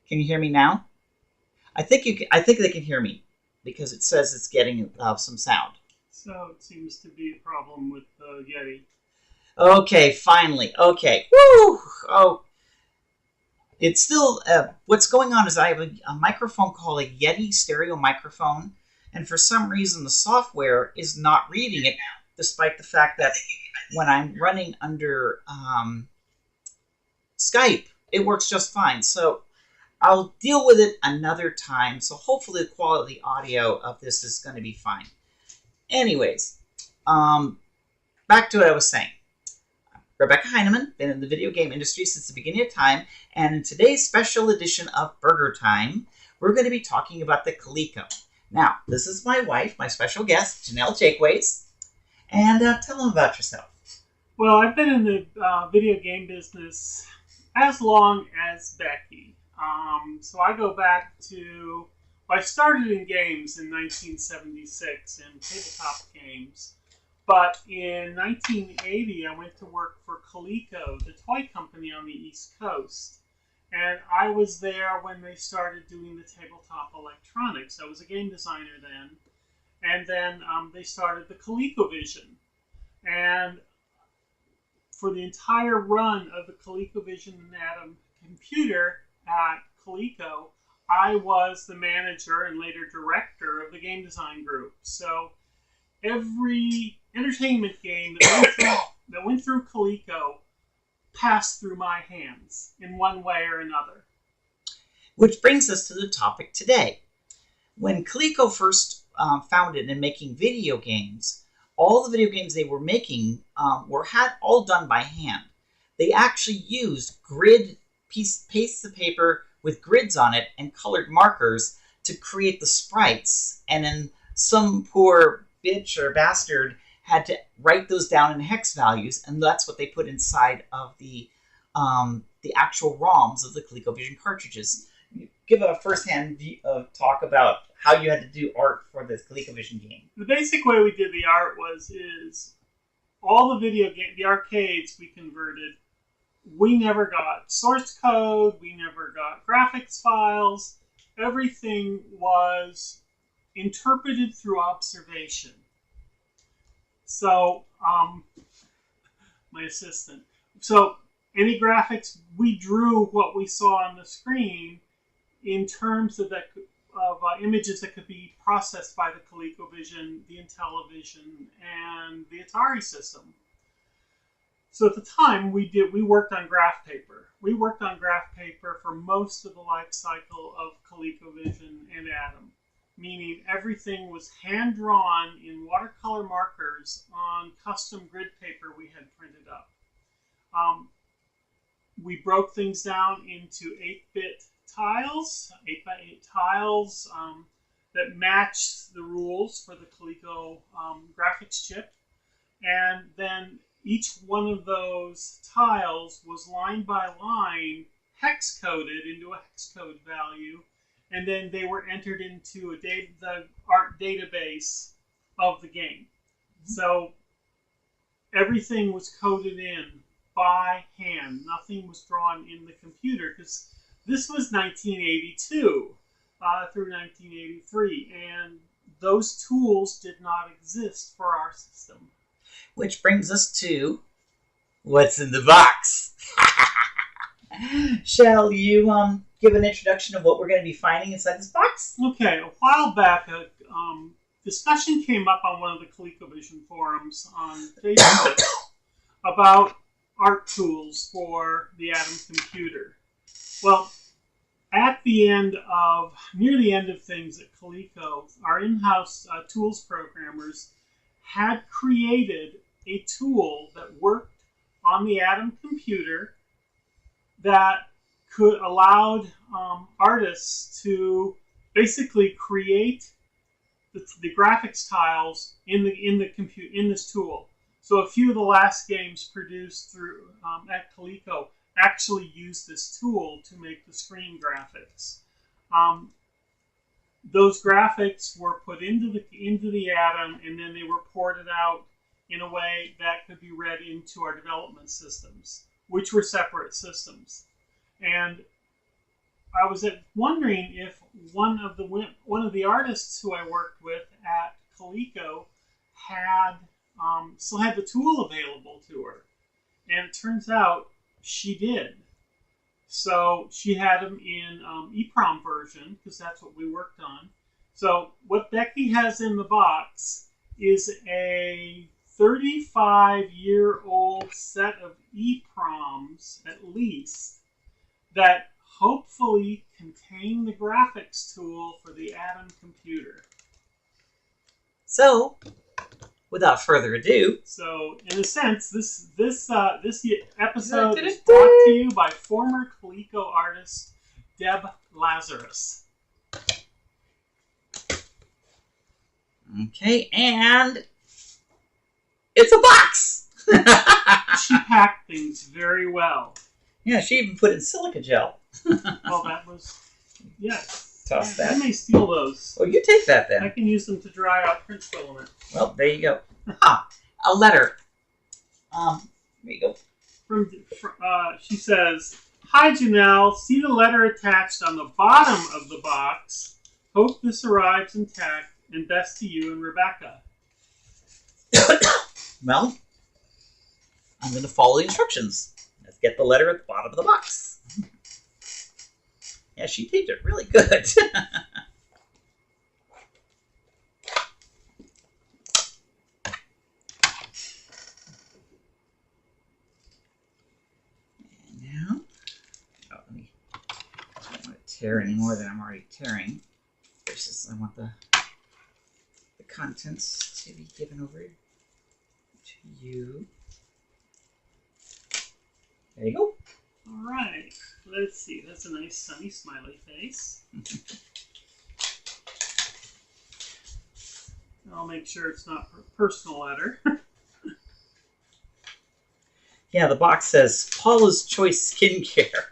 Can you hear me now? I think you. I think they can hear me because it says it's getting some sound. So it seems to be a problem with Yeti. Okay, finally. Okay. Woo! Oh, it's still. What's going on is I have a microphone called a Yeti stereo microphone, and for some reason the software is not reading it, despite the fact that when I'm running under Skype, it works just fine. So I'll deal with it another time. So hopefully the quality audio of this is going to be fine. Anyways, um, back to what I was saying. Rebecca Heineman, been in the video game industry since the beginning of time, and in today's special edition of Burgertime, we're going to be talking about the Coleco. Now, this is my wife, my special guest, Janelle Jakeways, and tell them about yourself. Well, I've been in the video game business as long as Becky. So I go back to, well, I started in games in 1976 in tabletop games. But in 1980, I went to work for Coleco, the toy company on the East Coast. And I was there when they started doing the tabletop electronics. I was a game designer then. And then they started the ColecoVision. And for the entire run of the ColecoVision and Atom computer at Coleco, I was the manager and later director of the game design group. So every entertainment game that went through Coleco passed through my hands in one way or another. Which brings us to the topic today. When Coleco first founded in making video games, all the video games they were making were all done by hand. They actually used pieces of paper with grids on it and colored markers to create the sprites, and then some poor bitch or bastard had to write those down in hex values, and that's what they put inside of the actual ROMs of the ColecoVision cartridges. Give a first-hand talk about how you had to do art for this ColecoVision game. The basic way we did the art is all the arcades we converted. We never got source code. We never got graphics files. Everything was interpreted through observation. So, my assistant. So, any graphics, we drew what we saw on the screen in terms of images that could be processed by the ColecoVision, the Intellivision, and the Atari system. So at the time, we worked on graph paper. We worked on graph paper for most of the life cycle of ColecoVision and Atom, meaning everything was hand-drawn in watercolor markers on custom grid paper we had printed up. We broke things down into 8-bit tiles, 8x8 tiles that matched the rules for the Coleco graphics chip. And then each one of those tiles was line by line hex-coded into a hex code value, and then they were entered into the art database of the game. So everything was coded in by hand. Nothing was drawn in the computer, because this was 1982 through 1983, and those tools did not exist for our system. Which brings us to what's in the box. Shall you give an introduction of what we're going to be finding inside this box? Okay, a while back, a discussion came up on one of the ColecoVision forums on Facebook about art tools for the Atom computer. Well, near the end of things at Coleco, our in-house tools programmers had created a tool that worked on the Atom computer that could allowed artists to basically create the graphics tiles in this tool. So a few of the last games produced through at Coleco actually used this tool to make the screen graphics. Those graphics were put into the Atom, and then they were ported out in a way that could be read into our development systems, which were separate systems. And I was wondering if one of the artists who I worked with at Coleco had still had the tool available to her, and it turns out she did. So she had them in EPROM version because that's what we worked on. So what Becky has in the box is a 35-year-old set of EPROMs, at least, that hopefully contain the graphics tool for the Atom computer. So, without further ado, so in a sense, this episode is brought to you by former Coleco artist Deb Lazarus. Okay, and it's a box. She packed things very well. Yeah, she even put in silica gel. Well, that was yes. Toss that. I may steal those. Oh, you take that then. I can use them to dry out print filament. Well, there you go. Ah, a letter. There you go. She says, "Hi Janelle, see the letter attached on the bottom of the box. Hope this arrives intact, and best to you and Rebecca." Well, I'm going to follow the instructions. Let's get the letter at the bottom of the box. Yeah, she taped it really good. I don't want to tear any more than I'm already tearing. I want the contents to be given over to you. There you go. All right. Let's see. That's a nice sunny smiley face. I'll make sure it's not a personal letter. Yeah, the box says Paula's Choice Skincare.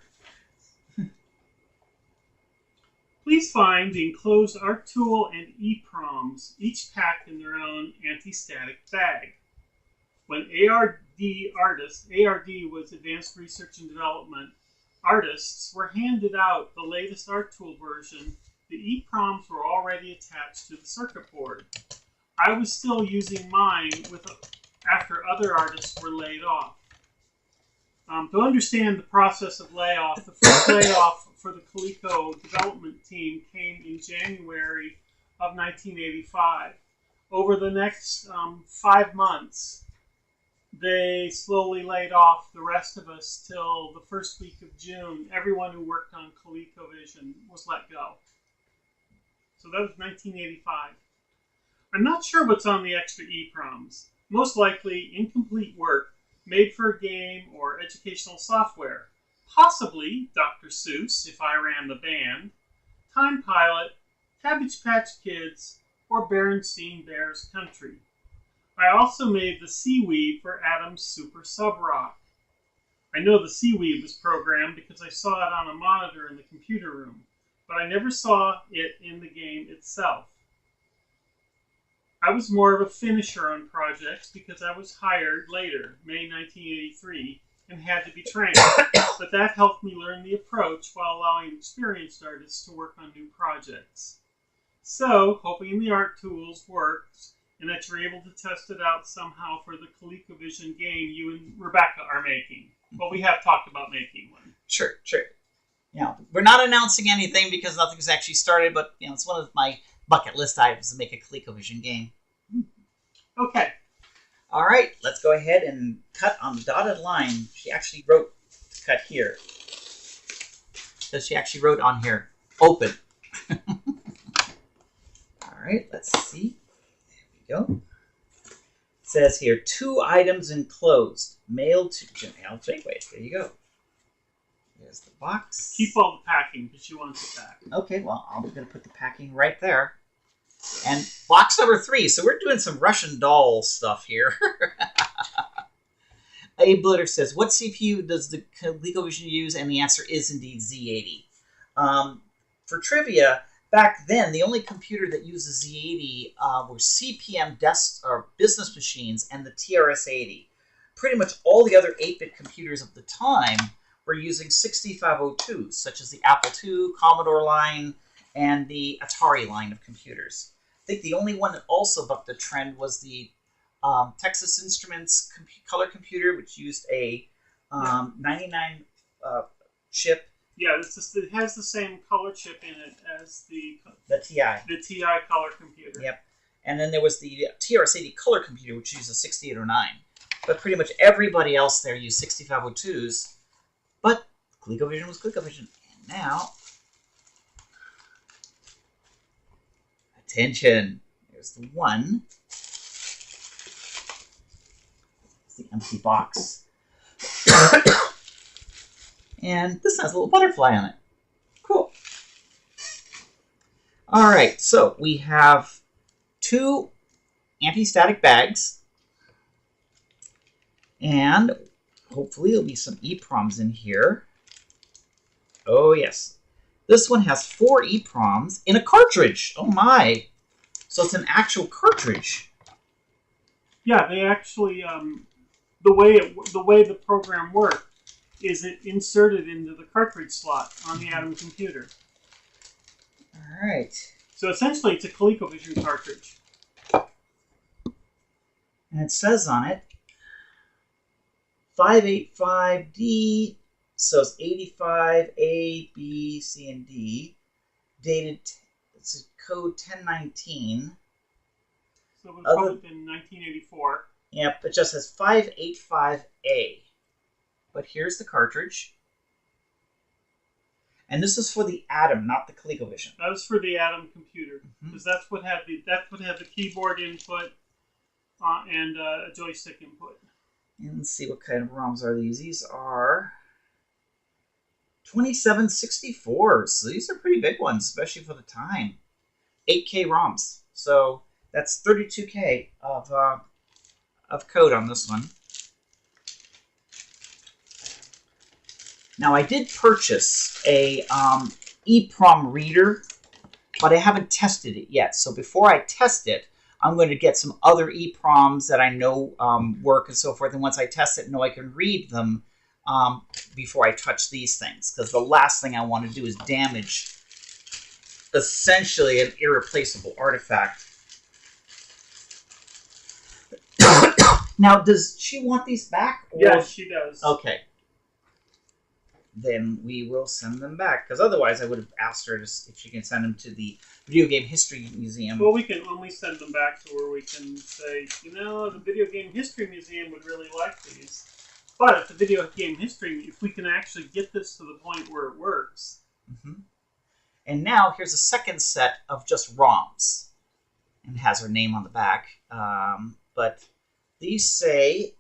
Please find the enclosed art tool and EPROMs, each packed in their own anti-static bag. When ARD was Advanced Research and Development, artists were handed out the latest art tool version. The EPROMs were already attached to the circuit board. I was still using mine after other artists were laid off. To understand the process of layoff, the first layoff for the Coleco development team came in January of 1985. Over the next 5 months, they slowly laid off the rest of us till the first week of June. Everyone who worked on ColecoVision was let go. So that was 1985. I'm not sure what's on the extra EPROMs. Most likely incomplete work made for a game or educational software. Possibly Dr. Seuss, if I ran the band, Time Pilot, Cabbage Patch Kids, or Berenstain Bears Country. I also made the Seaweed for Atom's Super Sub-Rock. I know the Seaweed was programmed because I saw it on a monitor in the computer room, but I never saw it in the game itself. I was more of a finisher on projects because I was hired later, May 1983, and had to be trained. But that helped me learn the approach while allowing experienced artists to work on new projects. So, hoping the art tools worked and that you're able to test it out somehow for the ColecoVision game you and Rebecca are making. Well, we have talked about making one. Sure. Yeah, we're not announcing anything because nothing's actually started, but it's one of my bucket list items to make a ColecoVision game. Okay. All right, let's go ahead and cut on the dotted line. She actually wrote to cut here. So she actually wrote on here, open. All right, let's see. There we go. It says here, 2 items enclosed. Mailed to Janelle Jakeway. There you go. There's the box. Keep all the packing because she wants it back. Okay, well, I'm going to put the packing right there. And box number 3. So we're doing some Russian doll stuff here. Abe Blitter says, what CPU does the ColecoVision use? And the answer is indeed Z80. For trivia, back then, the only computer that uses Z80 were CPM or business machines and the TRS-80. Pretty much all the other 8-bit computers of the time were using 6502s, such as the Apple II, Commodore line, and the Atari line of computers. I think the only one that also bucked the trend was the Texas Instruments color computer, which used a 99 chip. Yeah, it has the same color chip in it as the TI. The TI color computer. Yep. And then there was the TRS-80 color computer, which used a 6809. But pretty much everybody else there used 6502s. But ColecoVision was ColecoVision. And now, attention. There's the one. It's the empty box. And this has a little butterfly on it. Cool. All right, so we have 2 anti-static bags. And hopefully there'll be some EPROMs in here. Oh, yes. This one has 4 EPROMs in a cartridge. Oh, my. So it's an actual cartridge. Yeah, they actually, the way the program worked is it inserted into the cartridge slot on the Atom computer. All right. So essentially, it's a ColecoVision cartridge. And it says on it, 585D, so it's 85 A, B, C, and D, dated, it's code 1019. So it was published in 1984. Yep, it just says 585A. But here's the cartridge. And this is for the Atom, not the ColecoVision. That was for the Atom computer, because that's what had the keyboard input and a joystick input. And let's see, what kind of ROMs are these? These are 2764s. So these are pretty big ones, especially for the time. 8K ROMs. So that's 32K of code on this one. Now, I did purchase a EPROM reader, but I haven't tested it yet. So before I test it, I'm going to get some other EPROMs that I know work and so forth. And once I test it, know I can read them before I touch these things. Because the last thing I want to do is damage essentially an irreplaceable artifact. Now, does she want these back? Or... Yes, she does. Okay. Then we will send them back. Because otherwise I would have asked her if she can send them to the Video Game History Museum. Well, we can only send them back to where we can say, you know, the Video Game History Museum would really like these. But at the Video Game History, if we can actually get this to the point where it works. And now here's a second set of just ROMs. And it has her name on the back. But these say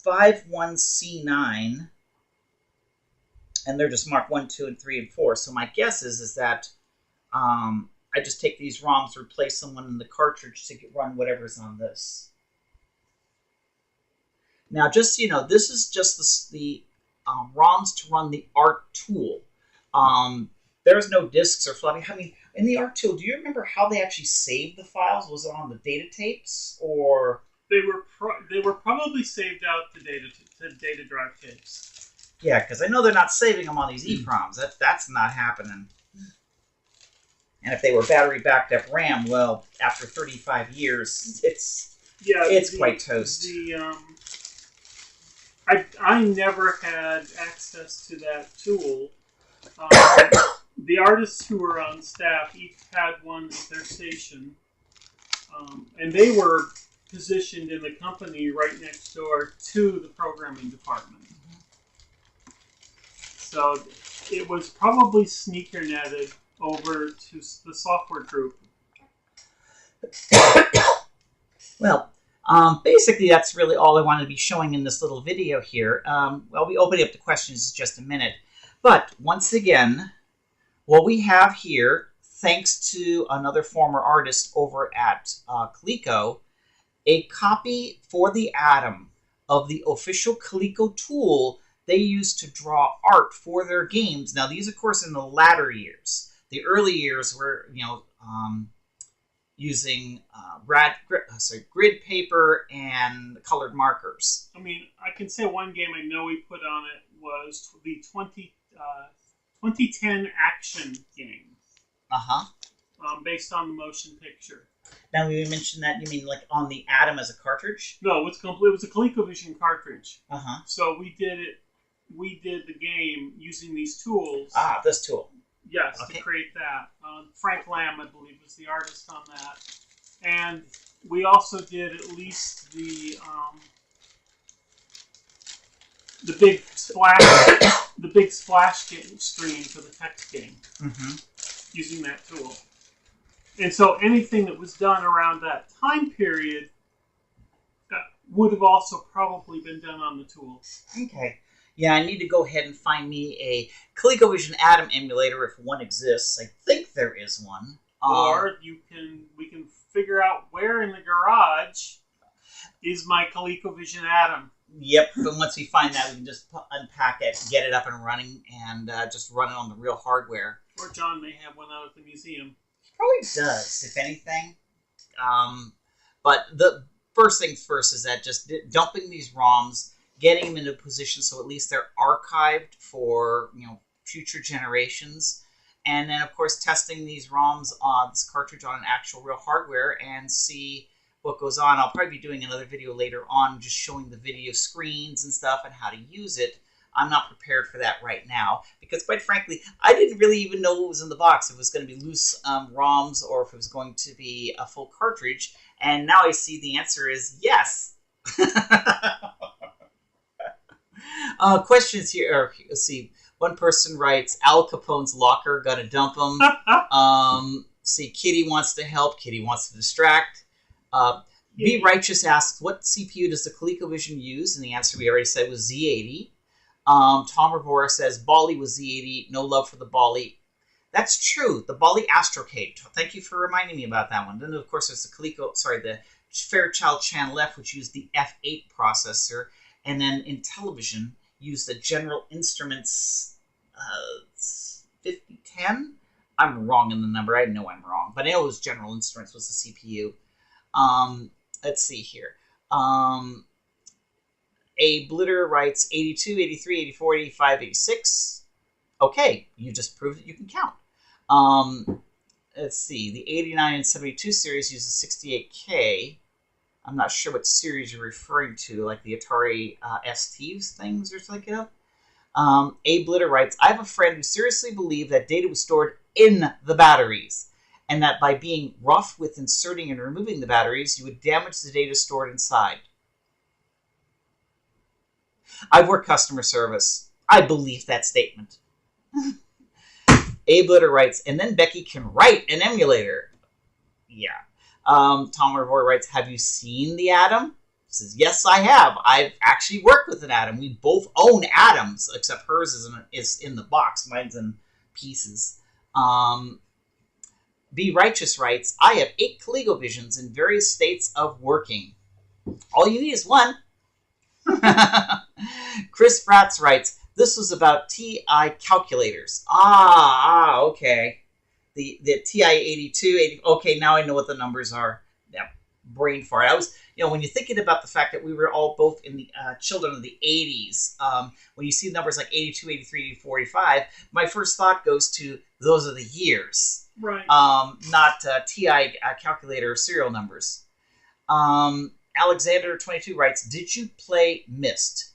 51C9. And they're just marked 1, 2, and 3, and 4. So my guess is that I just take these ROMs, replace someone in the cartridge to run whatever's on this. Now, just so you know, this is just the ROMs to run the ART tool. There's no disks or floppy. I mean, in the ART tool, do you remember how they actually saved the files? Was it on the data tapes, or they were probably saved out to data drive tapes? Yeah, because I know they're not saving them on these EPROMs. That's not happening. And if they were battery backed up RAM, well, after 35 years, it's quite toast. I never had access to that tool. The artists who were on staff each had one at their station, and they were positioned in the company right next door to the programming department. So it was probably sneaker netted over to the software group. Well, basically that's really all I wanted to be showing in this little video here. I'll be opening up to questions in just a minute. But once again, what we have here, thanks to another former artist over at Coleco, a copy for the Atom of the official Coleco tool they used to draw art for their games. Now, these, of course, in the latter years. The early years were, using grid paper and colored markers. I mean, I can say one game I know we put on it was the 2010 action game. Uh-huh. Based on the motion picture. Now, we mentioned that, you mean like on the Atom as a cartridge? No, it was a ColecoVision cartridge. Uh-huh. So we did the game using these tools. Ah, this tool. Yes, Okay. to create that. Frank Lamb, I believe, was the artist on that. And we also did at least the big splash game screen for the text game using that tool. And so anything that was done around that time period would have also probably been done on the tool. Okay. Yeah, I need to go ahead and find me a ColecoVision Atom emulator if one exists. I think there is one. Or we can figure out where in the garage is my ColecoVision Atom. Yep, but once we find that, we can just unpack it, get it up and running, and just run it on the real hardware. Or John may have one out at the museum. Probably does, if anything. But the first things first is that just dumping these ROMs, getting them into a position so at least they're archived for future generations, and then of course testing these ROMs on this cartridge on an actual real hardware and see what goes on. I'll probably be doing another video later on just showing the video screens and stuff and how to use it. I'm not prepared for that right now because, quite frankly, I didn't really even know what was in the box. If it was going to be loose ROMs or if it was going to be a full cartridge. And now I see the answer is yes. Questions here. Let's see. One person writes, Al Capone's locker, gotta dump him. See, Kitty wants to help. Kitty wants to distract. Be Righteous asks, what CPU does the ColecoVision use? And the answer we already said was Z80. Tom Rivora says, Bali was Z80. No love for the Bali. That's true. The Bali Astrocade. Thank you for reminding me about that one. Then, of course, there's the Fairchild Channel F, which used the F8 processor. And then in television, used the General Instruments 5010. I'm wrong in the number. I know I'm wrong. But I know it was General Instruments was the CPU. Let's see here. A Blitter writes 82, 83, 84, 85, 86. Okay, you just proved that you can count. Let's see. The 89 and 72 series uses 68K. I'm not sure what series you're referring to, like the Atari STs things or something like that. A Blitter writes, I have a friend who seriously believed that data was stored in the batteries, and that by being rough with inserting and removing the batteries, you would damage the data stored inside. I've worked customer service. I believe that statement. A Blitter writes, and then Becky can write an emulator. Yeah. Tom Rivora writes, have you seen the Atom? He says, yes, I have. I've actually worked with an Atom. We both own Atoms, except hers is in the box. Mine's in pieces. Be Righteous writes, I have 8 ColecoVisions in various states of working. All you need is one. Chris Fratz writes, this was about TI calculators. Okay. The TI 82, 80, okay, now I know what the numbers are. Yeah, brain fart. I was, when you're thinking about the fact that we were all both in the children of the 80s, when you see numbers like 82, 83, 84, 85, my first thought goes to those are the years. Right. Not TI calculator serial numbers. Alexander22 writes, did you play Myst?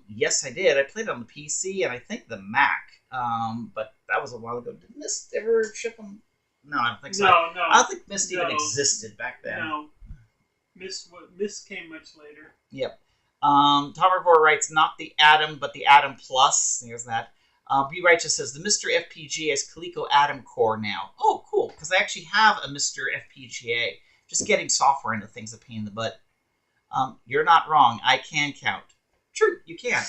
Yes, I did. I played it on the PC and I think the Mac. But that was a while ago. Did Myst ever ship them? No, I don't think so. No. I don't think Myst even existed back then. No. Myst came much later. Yep. Tom Rivora writes, not the Atom, but the Atom Plus. There's that. Be Righteous says, the Mr. FPGA has Coleco Atom Core now. Oh, cool, because I actually have a Mr. FPGA. Just getting software into things a pain in the butt. You're not wrong. I can count. True, you can.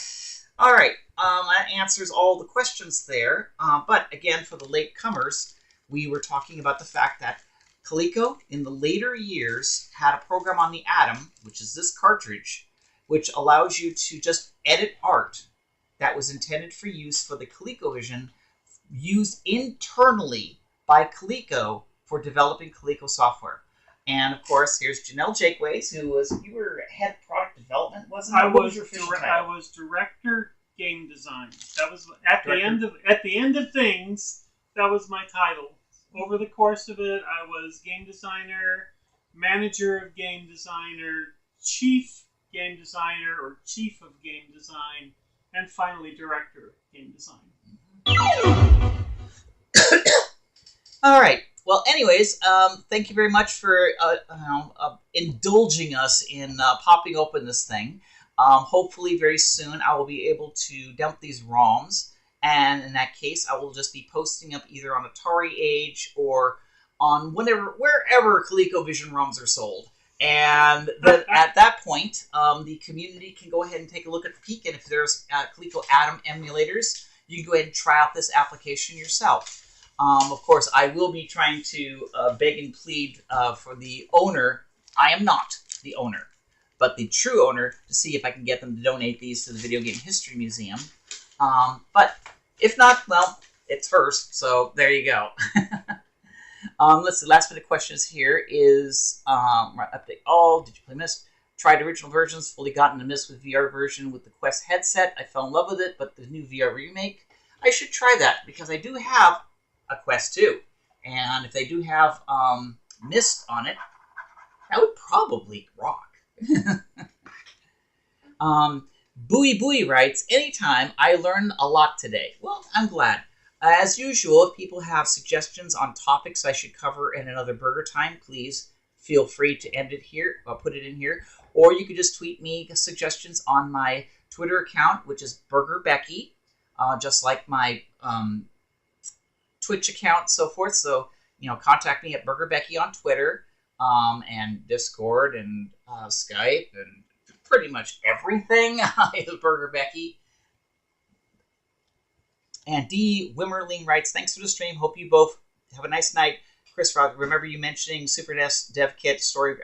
All right, that answers all the questions there. But again, for the latecomers, we were talking about the fact that Coleco, in the later years, had a program on the Atom, which is this cartridge, which allows you to just edit art that was intended for use for the ColecoVision, used internally by Coleco for developing Coleco software. And of course, here's Janelle Jakeways, you were head product development, wasn't it? What was your official title? I was director game design. That was at the end of things. That was my title. Over the course of it, I was game designer, manager of game designer, chief game designer or chief of game design, and finally director of game design. All right. Well, anyways, thank you very much for indulging us in popping open this thing. Hopefully very soon I will be able to dump these ROMs, and in that case I will just be posting up either on Atari Age or on wherever ColecoVision ROMs are sold. And at that point, the community can go ahead and take a look at the peek, and if there's Coleco Atom emulators, you can go ahead and try out this application yourself. Of course, I will be trying to beg and plead for the owner. I am not the owner, but the true owner, to see if I can get them to donate these to the Video Game History Museum. But if not, well, it's first, so there you go. Let's see, last bit of questions here is, update all, did you play Myst? Tried original versions, fully gotten a Myst with VR version with the Quest headset. I fell in love with it, but the new VR remake, I should try that, because I do have a Quest 2. And if they do have Myst on it, that would probably rock. Bowie Bowie writes, anytime, I learned a lot today. Well, I'm glad. As usual, if people have suggestions on topics I should cover in another Burger Time, please feel free to end it here, or put it in here. Or you could just tweet me suggestions on my Twitter account, which is BurgerBecky, just like my Twitch account, so forth. So, contact me at BurgerBecky on Twitter, and Discord, and Skype, and pretty much everything. I have BurgerBecky. And D. Wimmerling writes, thanks for the stream. Hope you both have a nice night. Chris, remember you mentioning Super NES Dev Kit story out